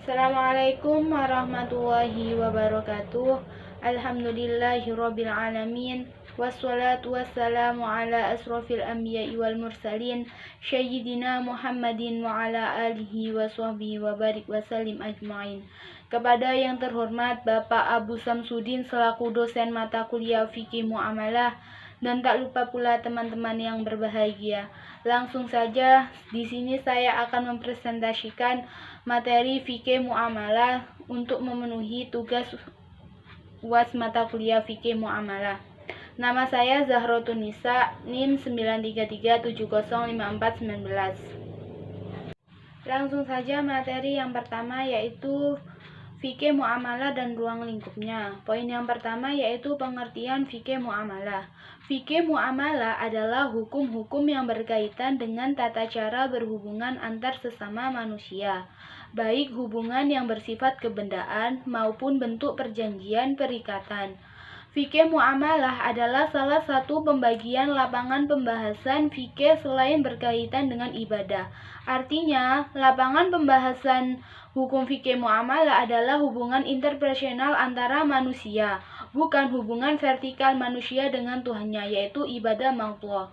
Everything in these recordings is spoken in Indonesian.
Assalamualaikum warahmatullahi wabarakatuh. Alhamdulillahirabbil alamin. Wassalatu wassalamu ala asrofil anbiya'i wal mursalin Sayyidina Muhammadin wa ala alihi wa sahbihi wa barik wa salim ajma'in. Kepada yang terhormat Bapak Abu Samsudin selaku dosen mata kuliah Fikih Muamalah, dan tak lupa pula teman-teman yang berbahagia. Langsung saja, di sini saya akan mempresentasikan materi fikih muamalah untuk memenuhi tugas UAS mata kuliah fikih muamalah. Nama saya Zahratun Nisa, NIM 933705419. Langsung saja materi yang pertama yaitu fikih muamalah dan ruang lingkupnya. Poin yang pertama yaitu pengertian fikih muamalah. Fikih muamalah adalah hukum-hukum yang berkaitan dengan tata cara berhubungan antar sesama manusia, baik hubungan yang bersifat kebendaan maupun bentuk perjanjian perikatan. Fikih muamalah adalah salah satu pembagian lapangan pembahasan fikih selain berkaitan dengan ibadah. Artinya, lapangan pembahasan hukum fikih muamalah adalah hubungan interpersonal antara manusia, bukan hubungan vertikal manusia dengan Tuhannya, yaitu ibadah ma'allah.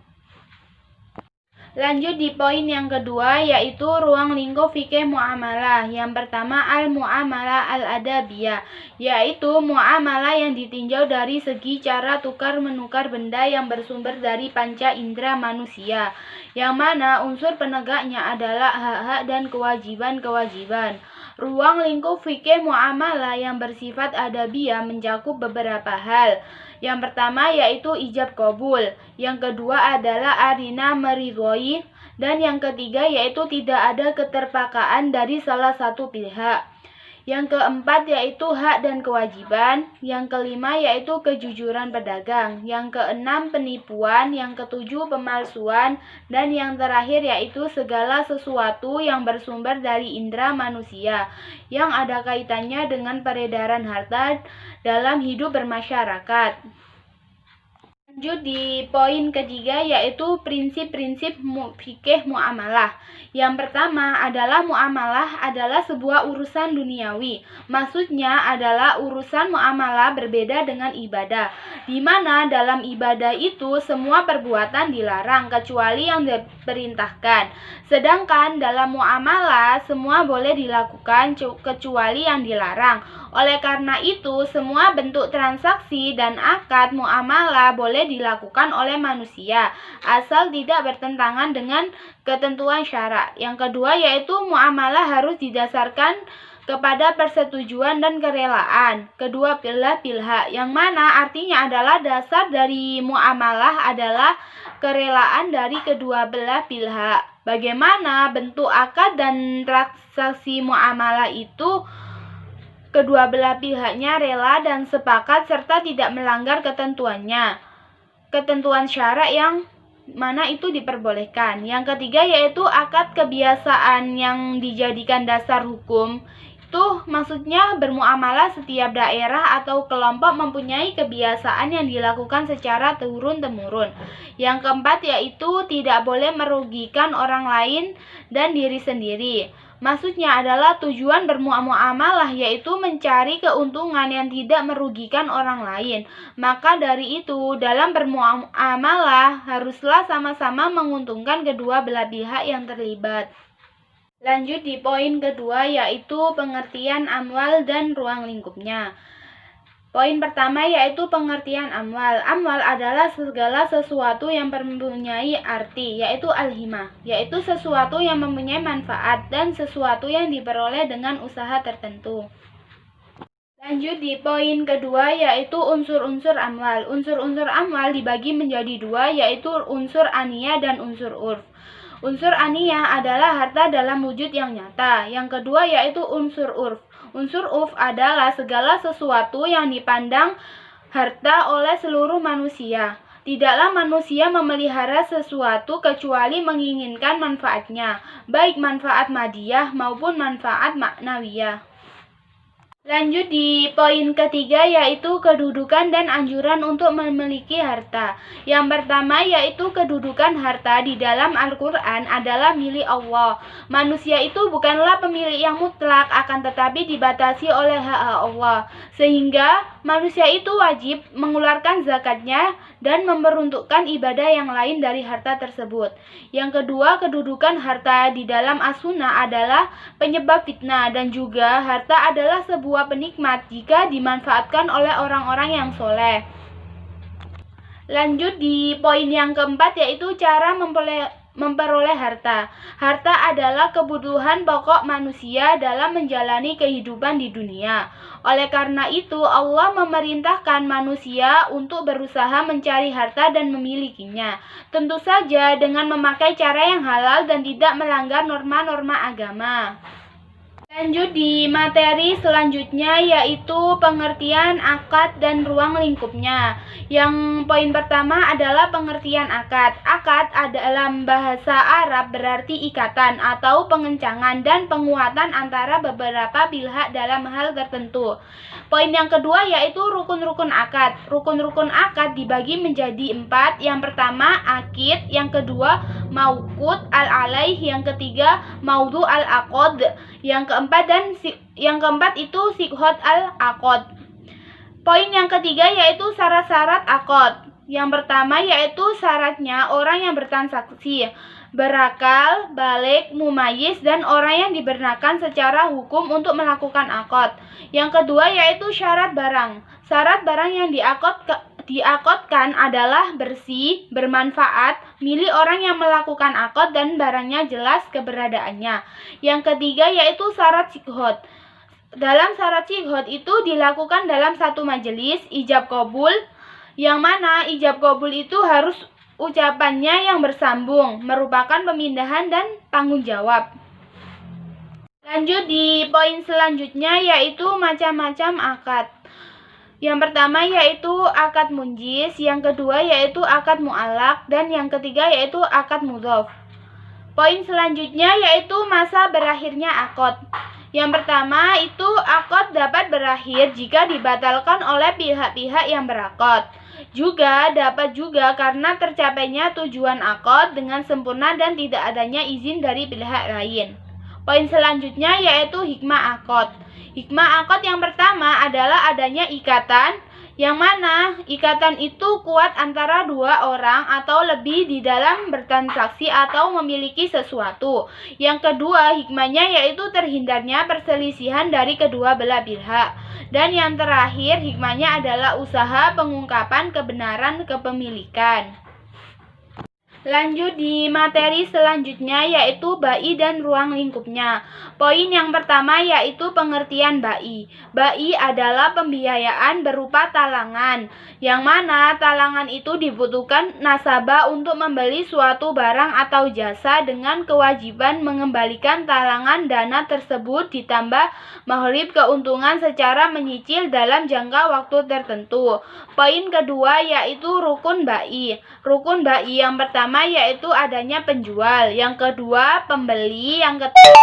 Lanjut di poin yang kedua yaitu ruang lingkup fikih muamalah. Yang pertama al-muamalah al-adabiyah, yaitu muamalah yang ditinjau dari segi cara tukar-menukar benda yang bersumber dari panca indera manusia, yang mana unsur penegaknya adalah hak-hak dan kewajiban-kewajiban. Ruang lingkup fikih muamalah yang bersifat adabiyah mencakup beberapa hal. Yang pertama yaitu ijab kabul, yang kedua adalah arina meridhoi, dan yang ketiga yaitu tidak ada keterpaksaan dari salah satu pihak. Yang keempat yaitu hak dan kewajiban, yang kelima yaitu kejujuran pedagang, yang keenam penipuan, yang ketujuh pemalsuan, dan yang terakhir yaitu segala sesuatu yang bersumber dari indera manusia yang ada kaitannya dengan peredaran harta dalam hidup bermasyarakat. Lanjut di poin ketiga yaitu prinsip-prinsip fikih muamalah. Yang pertama adalah muamalah adalah sebuah urusan duniawi. Maksudnya adalah urusan muamalah berbeda dengan ibadah, di mana dalam ibadah itu semua perbuatan dilarang kecuali yang diperintahkan. Sedangkan dalam muamalah semua boleh dilakukan kecuali yang dilarang. Oleh karena itu, semua bentuk transaksi dan akad muamalah boleh dilakukan oleh manusia, asal tidak bertentangan dengan ketentuan syarak. Yang kedua yaitu muamalah harus didasarkan kepada persetujuan dan kerelaan kedua belah pihak, yang mana artinya adalah dasar dari muamalah adalah kerelaan dari kedua belah pihak. Bagaimana bentuk akad dan transaksi muamalah itu? Kedua belah pihaknya rela dan sepakat serta tidak melanggar ketentuan syarak yang mana itu diperbolehkan. Yang ketiga yaitu akad kebiasaan yang dijadikan dasar hukum. Itu maksudnya bermuamalah setiap daerah atau kelompok mempunyai kebiasaan yang dilakukan secara turun-temurun. Yang keempat yaitu tidak boleh merugikan orang lain dan diri sendiri. Maksudnya adalah tujuan bermuamalah yaitu mencari keuntungan yang tidak merugikan orang lain. Maka dari itu, dalam bermuamalah haruslah sama-sama menguntungkan kedua belah pihak yang terlibat. Lanjut di poin kedua yaitu pengertian amwal dan ruang lingkupnya. Poin pertama yaitu pengertian amwal. Amwal adalah segala sesuatu yang mempunyai arti, yaitu al-himah, yaitu sesuatu yang mempunyai manfaat dan sesuatu yang diperoleh dengan usaha tertentu. Lanjut di poin kedua yaitu unsur-unsur amwal. Unsur-unsur amwal dibagi menjadi dua, yaitu unsur aniyah dan unsur urf. Unsur aniyah adalah harta dalam wujud yang nyata. Yang kedua yaitu unsur urf. Unsur urf adalah segala sesuatu yang dipandang harta oleh seluruh manusia. Tidaklah manusia memelihara sesuatu kecuali menginginkan manfaatnya, baik manfaat madiyah maupun manfaat maknawiyah. Lanjut di poin ketiga, yaitu kedudukan dan anjuran untuk memiliki harta. Yang pertama yaitu kedudukan harta di dalam Al-Quran adalah milik Allah. Manusia itu bukanlah pemilik yang mutlak, akan tetapi dibatasi oleh hak Allah. Sehingga manusia itu wajib mengeluarkan zakatnya dan memperuntukkan ibadah yang lain dari harta tersebut. Yang kedua, kedudukan harta di dalam As-Sunnah adalah penyebab fitnah, dan juga harta adalah sebuah penikmat jika dimanfaatkan oleh orang-orang yang soleh. Lanjut di poin yang keempat, yaitu cara memperoleh harta. Harta adalah kebutuhan pokok manusia dalam menjalani kehidupan di dunia. Oleh karena itu, Allah memerintahkan manusia untuk berusaha mencari harta dan memilikinya. Tentu saja dengan memakai cara yang halal dan tidak melanggar norma-norma agama. Lanjut di materi selanjutnya, yaitu pengertian akad dan ruang lingkupnya. Yang poin pertama adalah pengertian akad. Akad dalam bahasa Arab berarti ikatan atau pengencangan dan penguatan antara beberapa pihak dalam hal tertentu. Poin yang kedua yaitu rukun-rukun akad. Rukun-rukun akad dibagi menjadi 4. Yang pertama akid, yang kedua mauqud al-alaih, yang ketiga maudhu al-aqd, yang keempat itu sighot al-aqd. Poin yang ketiga yaitu syarat-syarat akad. Yang pertama yaitu syaratnya orang yang bertransaksi berakal, balik, mumayyiz, dan orang yang dibenarkan secara hukum untuk melakukan akad. Yang kedua yaitu syarat barang. Syarat barang yang diakadkan adalah bersih, bermanfaat, milik orang yang melakukan akad, dan barangnya jelas keberadaannya. Yang ketiga yaitu syarat sighot. Dalam syarat sighot itu dilakukan dalam satu majelis ijab kabul, yang mana ijab kabul itu harus ucapannya yang bersambung, merupakan pemindahan dan tanggung jawab. Lanjut di poin selanjutnya yaitu macam-macam akad. Yang pertama yaitu akad munjis, yang kedua yaitu akad mu'allaq, dan yang ketiga yaitu akad mudhof. Poin selanjutnya yaitu masa berakhirnya akad. Yang pertama itu akad dapat berakhir jika dibatalkan oleh pihak-pihak yang berakad. Dapat juga karena tercapainya tujuan akad dengan sempurna dan tidak adanya izin dari pihak lain. Poin selanjutnya yaitu hikmah akad. Hikmah akad yang pertama adalah adanya ikatan, yang mana ikatan itu kuat antara dua orang atau lebih di dalam bertransaksi atau memiliki sesuatu. Yang kedua, hikmahnya yaitu terhindarnya perselisihan dari kedua belah pihak. Dan yang terakhir, hikmahnya adalah usaha pengungkapan kebenaran kepemilikan. Lanjut di materi selanjutnya yaitu bai dan ruang lingkupnya. Poin yang pertama yaitu pengertian bai. Bai adalah pembiayaan berupa talangan, yang mana talangan itu dibutuhkan nasabah untuk membeli suatu barang atau jasa dengan kewajiban mengembalikan talangan dana tersebut ditambah maghrib keuntungan secara menyicil dalam jangka waktu tertentu. Poin kedua yaitu rukun bai. Rukun bai yang pertama yaitu adanya penjual, yang kedua pembeli, yang ketiga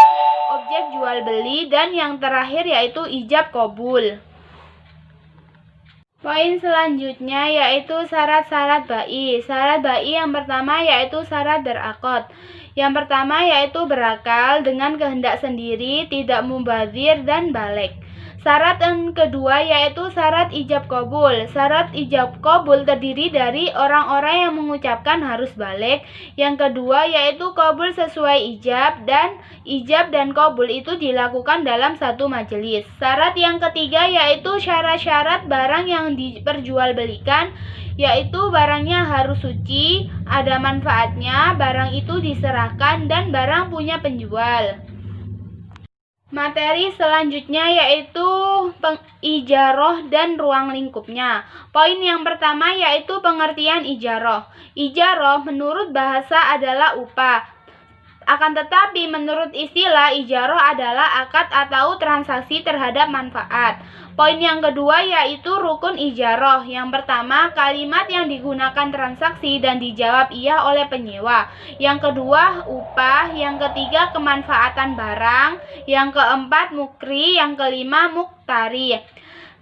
objek jual beli, dan yang terakhir yaitu ijab kabul. Poin selanjutnya yaitu syarat-syarat bai. Syarat bai yang pertama yaitu syarat berakad. Yang pertama yaitu berakal dengan kehendak sendiri, tidak mubadzir dan balik. Syarat yang kedua yaitu syarat ijab kabul. Syarat ijab kabul terdiri dari orang-orang yang mengucapkan harus balik. Yang kedua yaitu kabul sesuai ijab dan kabul itu dilakukan dalam satu majelis. Syarat yang ketiga yaitu syarat-syarat barang yang diperjualbelikan, yaitu barangnya harus suci, ada manfaatnya, barang itu diserahkan, dan barang punya penjual. Materi selanjutnya yaitu ijaroh dan ruang lingkupnya. Poin yang pertama yaitu pengertian ijaroh. Ijaroh menurut bahasa adalah upah Akan tetapi menurut istilah ijaroh adalah akad atau transaksi terhadap manfaat. Poin yang kedua yaitu rukun ijaroh. Yang pertama, kalimat yang digunakan transaksi dan dijawab iya oleh penyewa. Yang kedua, upah. Yang ketiga, kemanfaatan barang. Yang keempat, mukri. Yang kelima, muktari.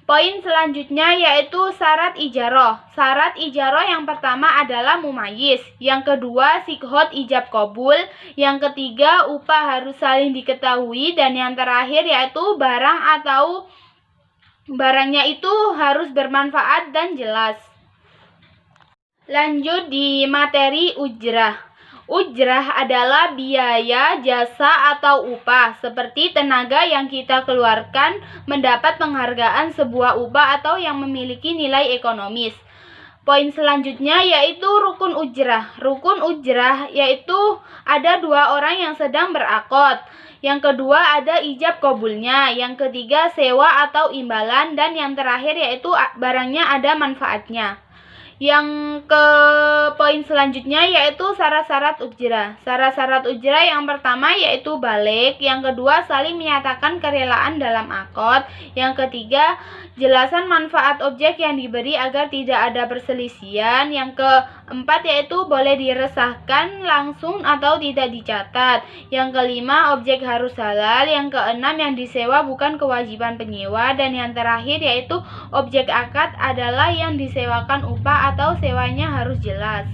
Poin selanjutnya yaitu syarat ijaroh. Syarat ijaroh yang pertama adalah mumayyiz. Yang kedua, sighot ijab qabul. Yang ketiga, upah harus saling diketahui. Dan yang terakhir yaitu barang atau barangnya itu harus bermanfaat dan jelas. Lanjut di materi ujrah. Ujrah adalah biaya, jasa, atau upah, seperti tenaga yang kita keluarkan mendapat penghargaan sebuah upah atau yang memiliki nilai ekonomis. Poin selanjutnya yaitu rukun ujrah. Rukun ujrah yaitu ada dua orang yang sedang berakod. Yang kedua ada ijab qabulnya. Yang ketiga sewa atau imbalan. Dan yang terakhir yaitu barangnya ada manfaatnya. Yang ke poin selanjutnya yaitu syarat-syarat ujrah. Syarat-syarat ujrah yang pertama yaitu balik. Yang kedua saling menyatakan kerelaan dalam akad. Yang ketiga jelasan manfaat objek yang diberi agar tidak ada perselisihan. Yang keempat yaitu boleh diresahkan langsung atau tidak dicatat. Yang kelima objek harus halal. Yang keenam yang disewa bukan kewajiban penyewa. Dan yang terakhir yaitu objek akad adalah yang disewakan upah atau sewanya harus jelas.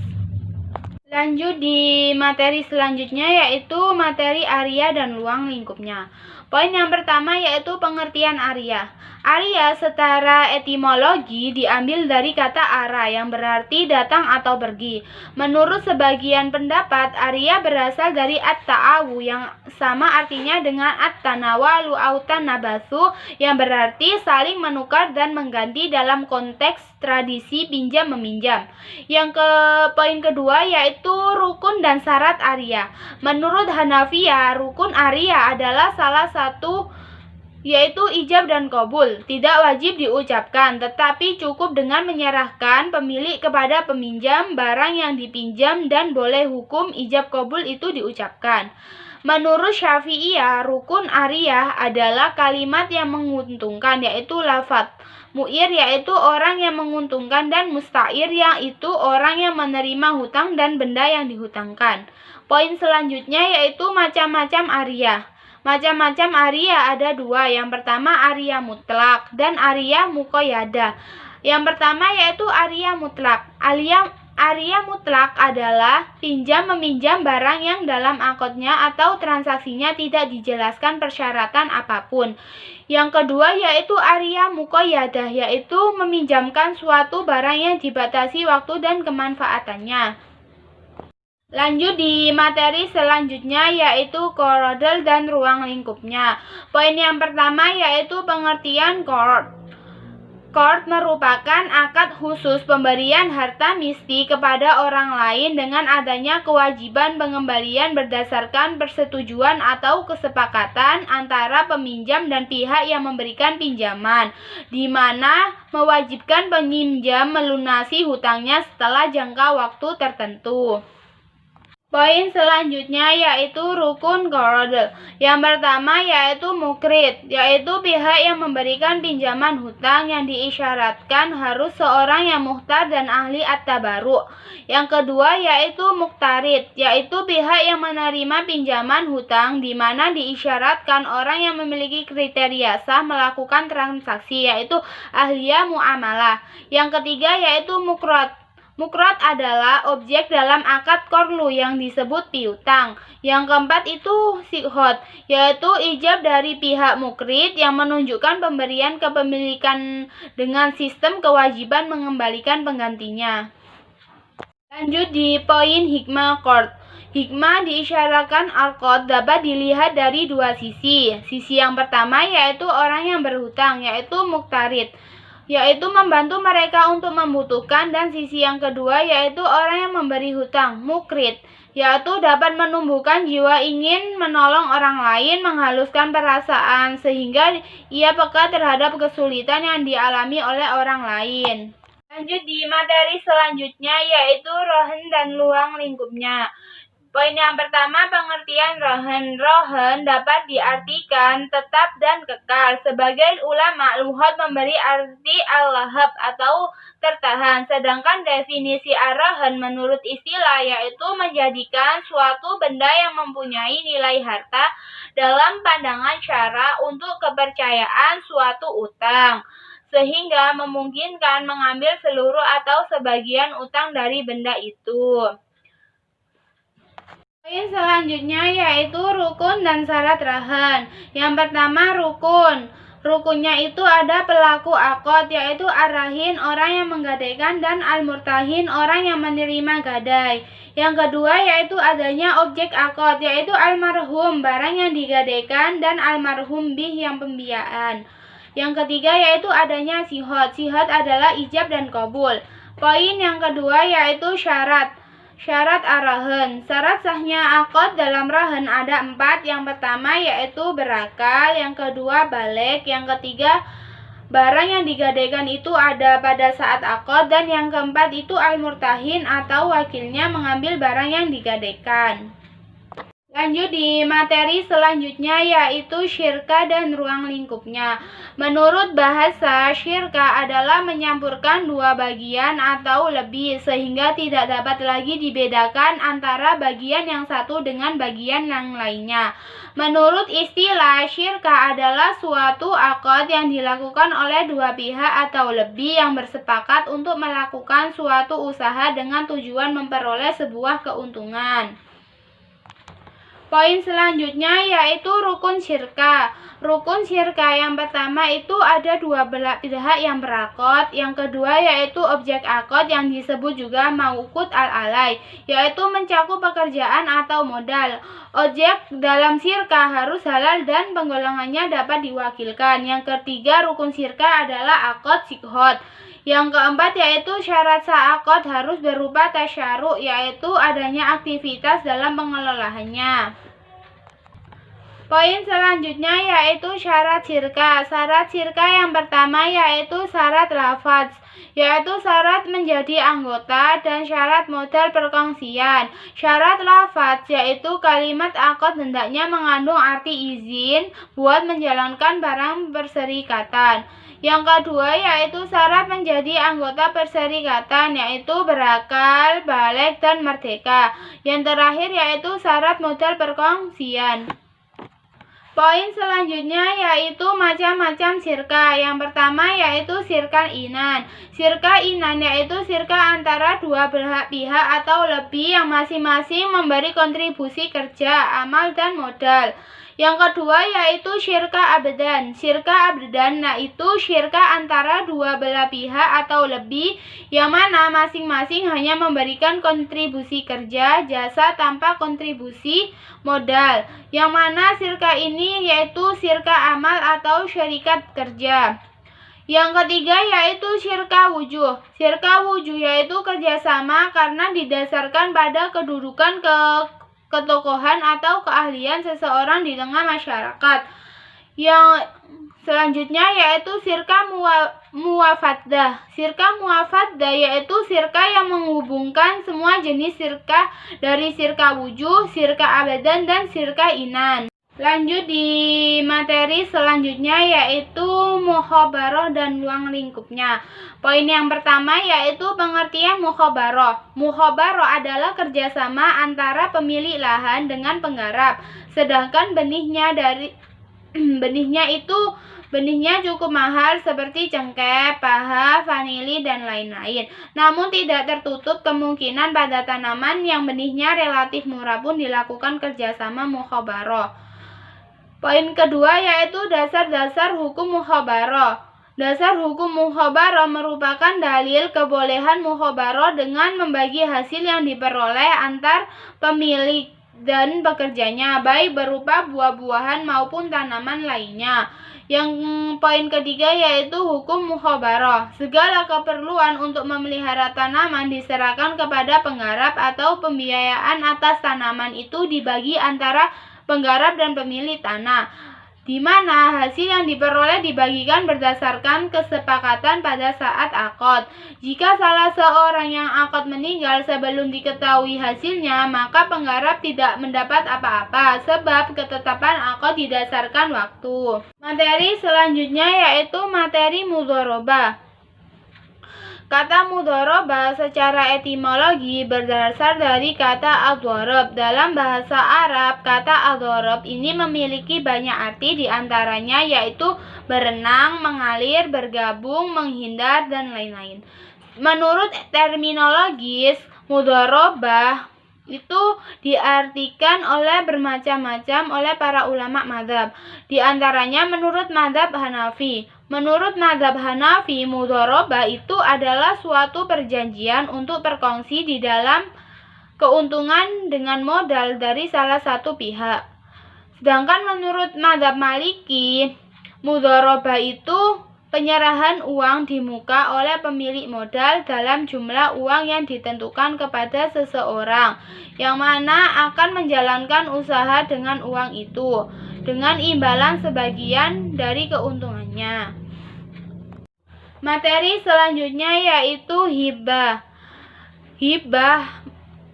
Lanjut di materi selanjutnya yaitu materi area dan ruang lingkupnya. Poin yang pertama yaitu pengertian area. Area secara etimologi diambil dari kata ara yang berarti datang atau pergi. Menurut sebagian pendapat, area berasal dari at-ta'awu yang sama artinya dengan at-tanawalu au tanabasu yang berarti saling menukar dan mengganti dalam konteks tradisi pinjam meminjam. Yang ke poin kedua yaitu rukun dan syarat area. Menurut Hanafiyah, rukun area adalah salah satu yaitu ijab dan qabul. Tidak wajib diucapkan, tetapi cukup dengan menyerahkan pemilik kepada peminjam barang yang dipinjam dan boleh hukum ijab qabul itu diucapkan. Menurut Syafi'iyah, rukun area adalah kalimat yang menguntungkan yaitu lafadz. Mu'ir yaitu orang yang menguntungkan dan musta'ir yaitu orang yang menerima hutang dan benda yang dihutangkan. Poin selanjutnya yaitu macam-macam area. Macam-macam area ada dua. Yang pertama area mutlak dan area muqayyadah. Yang pertama yaitu area mutlak. Area mutlak adalah pinjam-meminjam barang yang dalam akadnya atau transaksinya tidak dijelaskan persyaratan apapun. Yang kedua yaitu area muqayyadah, yaitu meminjamkan suatu barang yang dibatasi waktu dan kemanfaatannya. Lanjut di materi selanjutnya yaitu qardul dan ruang lingkupnya. Poin yang pertama yaitu pengertian qard. Qard merupakan akad khusus pemberian harta misti kepada orang lain dengan adanya kewajiban pengembalian berdasarkan persetujuan atau kesepakatan antara peminjam dan pihak yang memberikan pinjaman, di mana mewajibkan peminjam melunasi hutangnya setelah jangka waktu tertentu. Poin selanjutnya yaitu rukun qard. Yang pertama yaitu mukrid, yaitu pihak yang memberikan pinjaman hutang yang diisyaratkan harus seorang yang muhtar dan ahli at-tabarru. Yang kedua yaitu muktarid, yaitu pihak yang menerima pinjaman hutang di mana diisyaratkan orang yang memiliki kriteria sah melakukan transaksi yaitu ahliyah muamalah. Yang ketiga yaitu mukrad. Mukrad adalah objek dalam akad qorlu yang disebut piutang. Yang keempat itu sighot, yaitu ijab dari pihak mukrid yang menunjukkan pemberian kepemilikan dengan sistem kewajiban mengembalikan penggantinya. Lanjut di poin hikmah qard. Hikmah diisyaratkan al-qard dapat dilihat dari dua sisi. Sisi yang pertama yaitu orang yang berhutang, yaitu muktarid, yaitu membantu mereka untuk membutuhkan, dan sisi yang kedua yaitu orang yang memberi hutang, mukrid, yaitu dapat menumbuhkan jiwa ingin menolong orang lain, menghaluskan perasaan sehingga ia peka terhadap kesulitan yang dialami oleh orang lain. Lanjut di materi selanjutnya yaitu rohan dan ruang lingkupnya. Poin yang pertama, pengertian rohen. Rohen dapat diartikan tetap dan kekal. Sebagian ulama lughat memberi arti al-lahab atau tertahan. Sedangkan definisi ar-rohen menurut istilah yaitu menjadikan suatu benda yang mempunyai nilai harta dalam pandangan syara untuk kepercayaan suatu utang, sehingga memungkinkan mengambil seluruh atau sebagian utang dari benda itu. Poin selanjutnya yaitu rukun dan syarat rohen. Yang pertama, rukun. Rukunnya itu ada pelaku akad, yaitu ar-rahin, orang yang menggadaikan, dan al-murtahin, orang yang menerima gadai. Yang kedua yaitu adanya objek akad, yaitu almarhum, barang yang digadaikan, dan almarhum bih, yang pembiayaan. Yang ketiga yaitu adanya sihot. Sihot adalah ijab dan qabul. Poin yang kedua yaitu syarat. Syarat ar-rohen. Syarat sahnya akad dalam rohen ada 4. Yang pertama yaitu berakal, yang kedua balik, yang ketiga barang yang digadaikan itu ada pada saat akad, dan yang keempat itu al-murtahin atau wakilnya mengambil barang yang digadaikan. Lanjut di materi selanjutnya yaitu syirka dan ruang lingkupnya. Menurut bahasa, syirka adalah menyampurkan dua bagian atau lebih sehingga tidak dapat lagi dibedakan antara bagian yang satu dengan bagian yang lainnya. Menurut istilah, syirka adalah suatu akad yang dilakukan oleh dua pihak atau lebih yang bersepakat untuk melakukan suatu usaha dengan tujuan memperoleh sebuah keuntungan. Poin selanjutnya yaitu rukun syirka. Rukun syirka yang pertama itu ada dua belah pihak yang berakad. Yang kedua yaitu objek akad yang disebut juga mauqud al-alai, yaitu mencakup pekerjaan atau modal. Objek dalam syirka harus halal dan penggolongannya dapat diwakilkan. Yang ketiga, rukun syirka adalah akad sikhot. Yang keempat yaitu syarat sah akad harus berupa tasyaru, yaitu adanya aktivitas dalam pengelolaannya. Poin selanjutnya yaitu syarat syirka. Syarat syirka yang pertama yaitu syarat lafaz, yaitu syarat menjadi anggota dan syarat modal perkongsian. Syarat lafaz yaitu kalimat akad hendaknya mengandung arti izin buat menjalankan barang perserikatan. Yang kedua yaitu syarat menjadi anggota perserikatan, yaitu berakal, balik, dan merdeka. Yang terakhir yaitu syarat modal perkongsian. Poin selanjutnya yaitu macam-macam syirka. Yang pertama yaitu syirka inan. Syirka inan yaitu syirka antara dua belah pihak atau lebih yang masing-masing memberi kontribusi kerja, amal, dan modal. Yang kedua yaitu syirka abdan. Syirka abdan yaitu syirka antara dua belah pihak atau lebih yang mana masing-masing hanya memberikan kontribusi kerja, jasa tanpa kontribusi modal. Yang mana syirka ini yaitu syirka amal atau syarikat kerja. Yang ketiga yaitu syirka wujuh. Syirka wujuh yaitu kerjasama karena didasarkan pada kedudukan ketokohan atau keahlian seseorang di tengah masyarakat. Yang selanjutnya yaitu syirka muwafaddah. Syirka muwafaddah yaitu syirka yang menghubungkan semua jenis syirka dari syirka wujuh, syirka abadan, dan syirka inan. Lanjut di materi selanjutnya yaitu mukhabarah dan ruang lingkupnya. Poin yang pertama yaitu pengertian mukhabarah. Mukhabarah adalah kerjasama antara pemilik lahan dengan penggarap, sedangkan benihnya cukup mahal seperti cengkeh, paha, vanili, dan lain-lain. Namun tidak tertutup kemungkinan pada tanaman yang benihnya relatif murah pun dilakukan kerjasama mukhabarah. Poin kedua yaitu dasar-dasar hukum mukhabarah. Dasar hukum mukhabarah merupakan dalil kebolehan mukhabarah dengan membagi hasil yang diperoleh antar pemilik dan pekerjanya, baik berupa buah-buahan maupun tanaman lainnya. Yang poin ketiga yaitu hukum mukhabarah. Segala keperluan untuk memelihara tanaman diserahkan kepada penggarap atau pembiayaan atas tanaman itu dibagi antara penggarap dan pemilik tanah. di mana hasil yang diperoleh dibagikan berdasarkan kesepakatan pada saat akad. Jika salah seorang yang akad meninggal sebelum diketahui hasilnya, maka penggarap tidak mendapat apa-apa, sebab ketetapan akad didasarkan waktu. Materi selanjutnya yaitu materi mudharabah. Kata mudharabah secara etimologi berasal dari kata ad-dharab. Dalam bahasa Arab, kata ad-dharab ini memiliki banyak arti, diantaranya yaitu berenang, mengalir, bergabung, menghindar, dan lain-lain. Menurut terminologis, mudharabah itu diartikan oleh bermacam-macam oleh para ulama mazhab. Di antaranya menurut mazhab Hanafi. Menurut mazhab Hanafi, mudharabah itu adalah suatu perjanjian untuk berkongsi di dalam keuntungan dengan modal dari salah satu pihak. Sedangkan menurut mazhab Maliki, mudharabah itu penyerahan uang di muka oleh pemilik modal dalam jumlah uang yang ditentukan kepada seseorang yang mana akan menjalankan usaha dengan uang itu dengan imbalan sebagian dari keuntungannya. Materi selanjutnya yaitu hibah.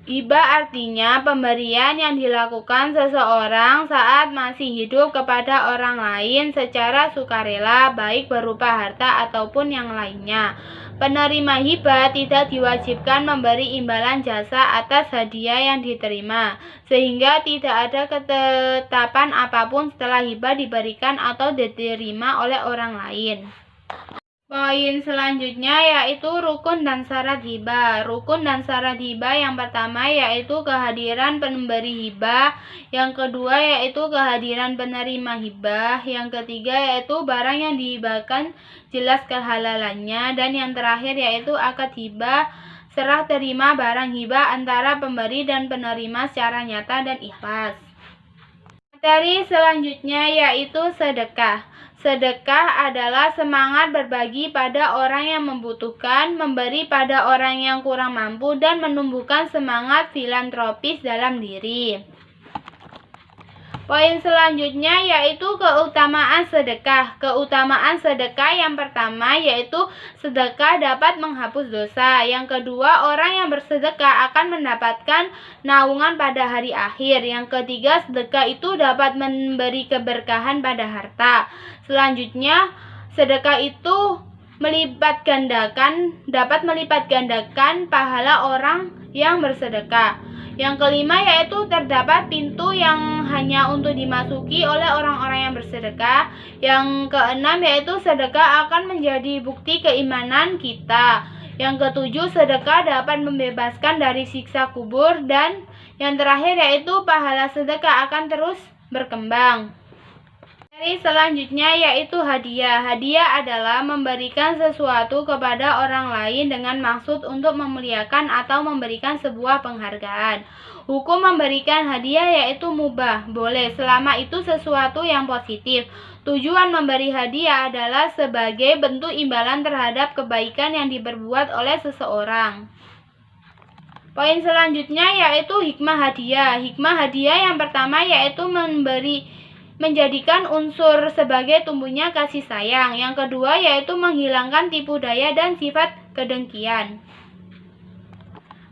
Hibah artinya pemberian yang dilakukan seseorang saat masih hidup kepada orang lain secara sukarela, baik berupa harta ataupun yang lainnya. Penerima hibah tidak diwajibkan memberi imbalan jasa atas hadiah yang diterima, sehingga tidak ada ketetapan apapun setelah hibah diberikan atau diterima oleh orang lain. Poin selanjutnya yaitu rukun dan syarat hibah. Rukun dan syarat hibah yang pertama yaitu kehadiran pemberi hibah, yang kedua yaitu kehadiran penerima hibah, yang ketiga yaitu barang yang dihibahkan jelas kehalalannya, dan yang terakhir yaitu akad hibah, serah terima barang hibah antara pemberi dan penerima secara nyata dan ikhlas. Materi selanjutnya yaitu sedekah. Sedekah adalah semangat berbagi pada orang yang membutuhkan, memberi pada orang yang kurang mampu, dan menumbuhkan semangat filantropis dalam diri. Poin selanjutnya yaitu keutamaan sedekah. Keutamaan sedekah yang pertama yaitu sedekah dapat menghapus dosa. Yang kedua, orang yang bersedekah akan mendapatkan naungan pada hari akhir. Yang ketiga, sedekah itu dapat memberi keberkahan pada harta. Selanjutnya, sedekah itu dapat melipat gandakan pahala orang yang bersedekah. Yang kelima yaitu terdapat pintu yang hanya untuk dimasuki oleh orang-orang yang bersedekah. Yang keenam yaitu sedekah akan menjadi bukti keimanan kita. Yang ketujuh, sedekah dapat membebaskan dari siksa kubur. Dan yang terakhir yaitu pahala sedekah akan terus berkembang. Materi selanjutnya yaitu hadiah. Hadiah adalah memberikan sesuatu kepada orang lain dengan maksud untuk memuliakan atau memberikan sebuah penghargaan. Hukum memberikan hadiah yaitu mubah, boleh selama itu sesuatu yang positif. Tujuan memberi hadiah adalah sebagai bentuk imbalan terhadap kebaikan yang diperbuat oleh seseorang. Poin selanjutnya yaitu hikmah hadiah. Hikmah hadiah yang pertama yaitu menjadikan unsur sebagai tumbuhnya kasih sayang. Yang kedua yaitu menghilangkan tipu daya dan sifat kedengkian.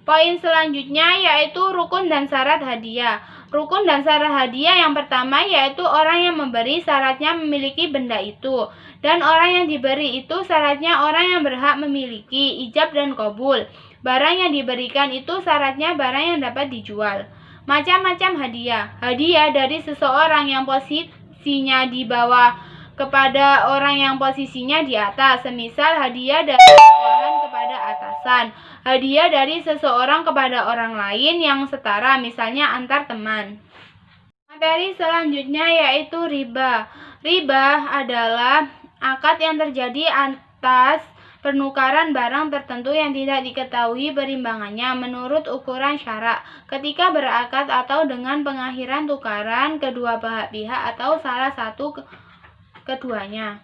Poin selanjutnya yaitu rukun dan syarat hadiah. Rukun dan syarat hadiah yang pertama yaitu orang yang memberi syaratnya memiliki benda itu, dan orang yang diberi itu syaratnya orang yang berhak memiliki, ijab dan qabul. Barang yang diberikan itu syaratnya barang yang dapat dijual. Macam-macam hadiah. Hadiah dari seseorang yang posisinya di bawah kepada orang yang posisinya di atas. Semisal hadiah dari bawahan kepada atasan. Hadiah dari seseorang kepada orang lain yang setara, misalnya antar teman. Materi selanjutnya yaitu riba. Riba adalah akad yang terjadi atas penukaran barang tertentu yang tidak diketahui berimbangannya menurut ukuran syarak ketika berakad atau dengan pengakhiran tukaran kedua pihak atau salah satu keduanya.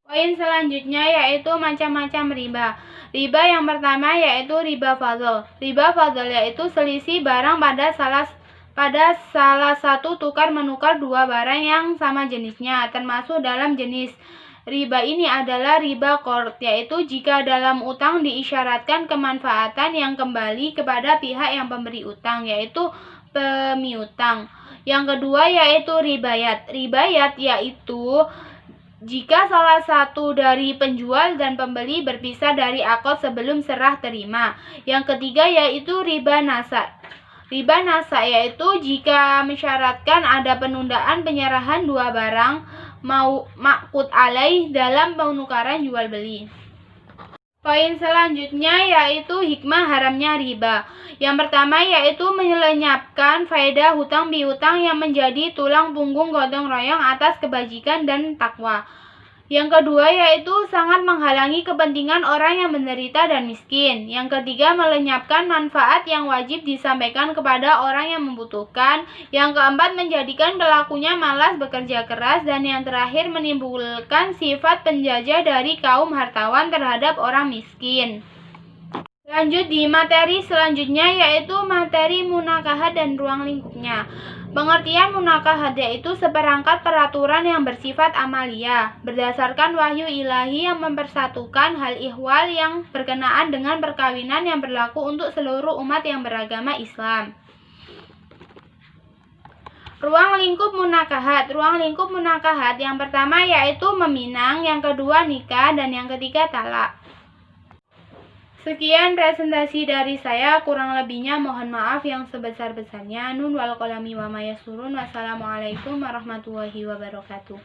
Poin selanjutnya yaitu macam-macam riba. Riba yang pertama yaitu riba fadl. Riba fadl yaitu selisih barang pada salah pada salah satu tukar menukar dua barang yang sama jenisnya, termasuk dalam jenis riba ini adalah riba qard, yaitu jika dalam utang diisyaratkan kemanfaatan yang kembali kepada pihak yang pemberi utang, yaitu pemiutang. Yang kedua yaitu ribayat. Ribayat yaitu jika salah satu dari penjual dan pembeli berpisah dari akad sebelum serah terima. Yang ketiga yaitu riba nasa. Riba nasa yaitu jika mensyaratkan ada penundaan penyerahan dua barang ma'qud alaih dalam penukaran jual beli. Poin selanjutnya yaitu hikmah haramnya riba. Yang pertama yaitu melenyapkan faedah hutang piutang yang menjadi tulang punggung gotong royong atas kebajikan dan takwa. Yang kedua yaitu sangat menghalangi kepentingan orang yang menderita dan miskin. Yang ketiga melenyapkan manfaat yang wajib disampaikan kepada orang yang membutuhkan. Yang keempat menjadikan pelakunya malas bekerja keras. Dan yang terakhir menimbulkan sifat penjajah dari kaum hartawan terhadap orang miskin. Lanjut di materi selanjutnya yaitu materi munakahat dan ruang lingkupnya. Pengertian munakahat yaitu seperangkat peraturan yang bersifat amalia, berdasarkan wahyu ilahi yang mempersatukan hal ihwal yang berkenaan dengan perkawinan yang berlaku untuk seluruh umat yang beragama Islam. Ruang lingkup munakahat. Ruang lingkup munakahat yang pertama yaitu meminang, yang kedua nikah, dan yang ketiga talak. Sekian presentasi dari saya, kurang lebihnya mohon maaf yang sebesar-besarnya. Nun wal qalami wa ma yasurun. Wassalamualaikum warahmatullahi wabarakatuh.